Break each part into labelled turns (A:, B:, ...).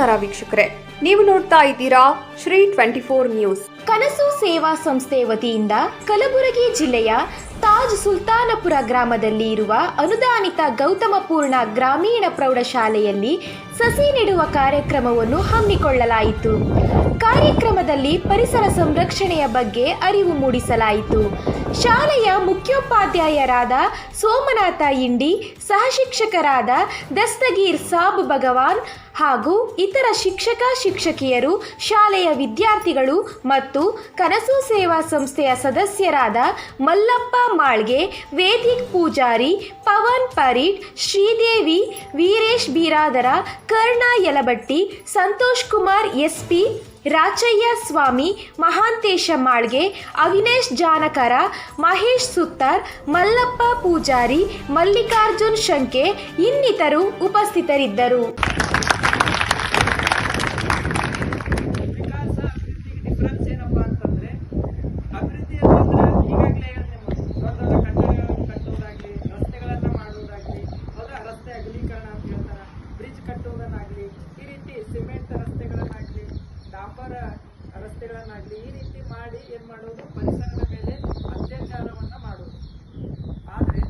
A: ನಮಸ್ಕಾರ ವೀಕ್ಷಕರೇ, ನೀವು ನೋಡ್ತಾ ಇದ್ದೀರಾ ಶ್ರೀ 24 ನ್ಯೂಸ್.
B: ಕನಸು ಸೇವಾ ಸಂಸ್ಥೆ ವತಿಯಿಂದ ಕಲಬುರಗಿ ಜಿಲ್ಲೆಯ ತಾಜ್ ಸುಲ್ತಾನಪುರ ಗ್ರಾಮದಲ್ಲಿ ಇರುವ ಅನುದಾನಿತ ಗೌತಮಪೂರ್ಣ ಗ್ರಾಮೀಣ ಪ್ರೌಢಶಾಲೆಯಲ್ಲಿ ಸಸಿ ನೆಡುವ ಕಾರ್ಯಕ್ರಮವನ್ನು ಹಮ್ಮಿಕೊಳ್ಳಲಾಯಿತು. ಕಾರ್ಯಕ್ರಮದಲ್ಲಿ ಪರಿಸರ ಸಂರಕ್ಷಣೆಯ ಬಗ್ಗೆ ಅರಿವು ಮೂಡಿಸಲಾಯಿತು. ಶಾಲೆಯ ಮುಖ್ಯೋಪಾಧ್ಯಾಯರಾದ ಸೋಮನಾಥ ಇಂಡಿ, ಸಹಶಿಕ್ಷಕರಾದ ದಸ್ತಗೀರ್ ಸಾಬ್ ಭಗವಾನ್ ಹಾಗೂ ಇತರ ಶಿಕ್ಷಕಿಯರು, ಶಾಲೆಯ ವಿದ್ಯಾರ್ಥಿಗಳು ಮತ್ತು ಕನಸು ಸೇವಾ ಸಂಸ್ಥೆಯ ಸದಸ್ಯರಾದ ಮಲ್ಲಪ್ಪ ಮಾಳ್ಗೆ, ವೇದಿಕ್ ಪೂಜಾರಿ, ಪವನ್ ಪರೀಟ್, ಶ್ರೀದೇವಿ, ವೀರೇಶ್ ಬೀರಾದರ, ಕರ್ಣ ಯಲಬಟ್ಟಿ, ಸಂತೋಷ್ ಕುಮಾರ್ ಎಸ್ಪಿ, ರಾಚಯ್ಯ ಸ್ವಾಮಿ, ಮಹಾಂತೇಶ ಮಾಳ್ಗೆ, ಅವಿನೇಶ್ ಜಾನಕರ, ಮಹೇಶ್ ಸುತ್ತಾರ್, ಮಲ್ಲಪ್ಪ ಪೂಜಾರಿ, ಮಲ್ಲಿಕಾರ್ಜುನ್ ಶಂಕೆ ಇನ್ನಿತರು ಉಪಸ್ಥಿತರಿದ್ದರು.
C: ಸಿಮೆಂಟ್ ರಸ್ತೆಗಳನ್ನಾಗಲಿ, ಡಾಂಬರ್ ರಸ್ತೆಗಳನ್ನಾಗಲಿ ಈ ರೀತಿ ಮಾಡಿ ಏನು ಮಾಡೋದು, ಪರಿಸರದ ಮೇಲೆ ಅತ್ಯಾಚಾರವನ್ನು ಮಾಡೋದು. ಆದರೆ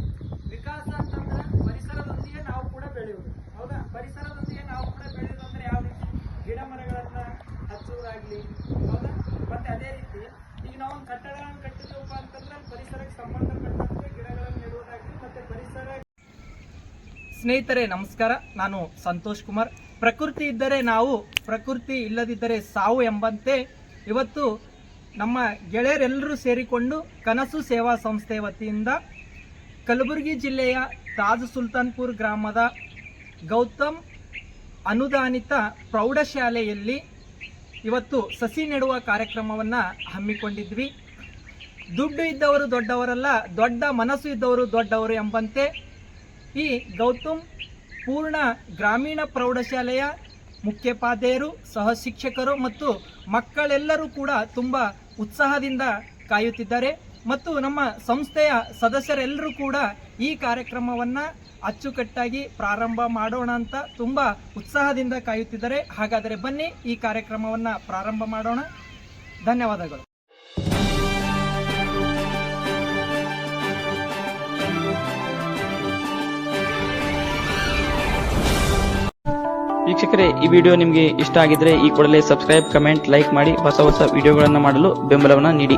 C: ವಿಕಾಸ ಅಂತಂದ್ರೆ ಪರಿಸರದೊಂದಿಗೆ ನಾವು ಕೂಡ ಬೆಳೆಯೋದು. ಹೌದಾ? ಪರಿಸರದೊಂದಿಗೆ ನಾವು ಕೂಡ ಬೆಳೆಯೋದು ಅಂದ್ರೆ ಯಾವ ರೀತಿ? ಗಿಡ ಮರಗಳನ್ನ ಹಚ್ಚೋದಾಗ್ಲಿ. ಹೌದಾ? ಮತ್ತೆ ಅದೇ ರೀತಿ ಈಗ ನಾವು ಒಂದು ಕಟ್ಟಡಗಳನ್ನು ಕಟ್ಟಿದಪ್ಪ ಅಂತಂದ್ರೆ ಪರಿಸರಕ್ಕೆ ಸಂಬಂಧಪಟ್ಟಂತೆ ಗಿಡಗಳನ್ನು ನೆಡುವುದಾಗ್ಲಿ, ಮತ್ತೆ ಪರಿಸರ. ಸ್ನೇಹಿತರೆ ನಮಸ್ಕಾರ, ನಾನು ಸಂತೋಷ್ ಕುಮಾರ್. ಪ್ರಕೃತಿ ಇದ್ದರೆ ನಾವು, ಪ್ರಕೃತಿ ಇಲ್ಲದಿದ್ದರೆ ಸಾವು ಎಂಬಂತೆ ಇವತ್ತು ನಮ್ಮ ಗೆಳೆಯರೆಲ್ಲರೂ ಸೇರಿಕೊಂಡು ಕನಸು ಸೇವಾ ಸಂಸ್ಥೆ ವತಿಯಿಂದ ಕಲಬುರಗಿ ಜಿಲ್ಲೆಯ ತಾಜ್ ಸುಲ್ತಾನ್ಪುರ್ ಗ್ರಾಮದ ಗೌತಮ್ ಅನುದಾನಿತ ಪ್ರೌಢಶಾಲೆಯಲ್ಲಿ ಇವತ್ತು ಸಸಿ ನೆಡುವ ಕಾರ್ಯಕ್ರಮವನ್ನು ಹಮ್ಮಿಕೊಂಡಿದ್ವಿ. ದುಡ್ಡು ಇದ್ದವರು ದೊಡ್ಡವರಲ್ಲ, ದೊಡ್ಡ ಮನಸ್ಸು ಇದ್ದವರು ದೊಡ್ಡವರು ಎಂಬಂತೆ ಈ ಗೌತಮ್ ಪೂರ್ಣ ಗ್ರಾಮೀಣ ಪ್ರೌಢಶಾಲೆಯ ಮುಖ್ಯೋಪಾಧ್ಯಾಯರು, ಸಹಶಿಕ್ಷಕರು ಮತ್ತು ಮಕ್ಕಳೆಲ್ಲರೂ ಕೂಡ ತುಂಬ ಉತ್ಸಾಹದಿಂದ ಕಾಯುತ್ತಿದ್ದಾರೆ. ಮತ್ತು ನಮ್ಮ ಸಂಸ್ಥೆಯ ಸದಸ್ಯರೆಲ್ಲರೂ ಕೂಡ ಈ ಕಾರ್ಯಕ್ರಮವನ್ನು ಅಚ್ಚುಕಟ್ಟಾಗಿ ಪ್ರಾರಂಭ ಮಾಡೋಣ ಅಂತ ತುಂಬ ಉತ್ಸಾಹದಿಂದ ಕಾಯುತ್ತಿದ್ದಾರೆ. ಹಾಗಾದರೆ ಬನ್ನಿ ಈ ಕಾರ್ಯಕ್ರಮವನ್ನು ಪ್ರಾರಂಭ ಮಾಡೋಣ. ಧನ್ಯವಾದಗಳು.
D: ವೀಕ್ಷಕರೇ, ಈ ವಿಡಿಯೋ ನಿಮಗೆ ಇಷ್ಟ ಆಗಿದ್ರೆ ಈ ಕೂಡಲೇ ಸಬ್ಸ್ಕ್ರೈಬ್, ಕಮೆಂಟ್, ಲೈಕ್ ಮಾಡಿ ಹೊಸ ವಿಡಿಯೋಗಳನ್ನು ಮಾಡಲು ಬೆಂಬಲವನ್ನು ನೀಡಿ.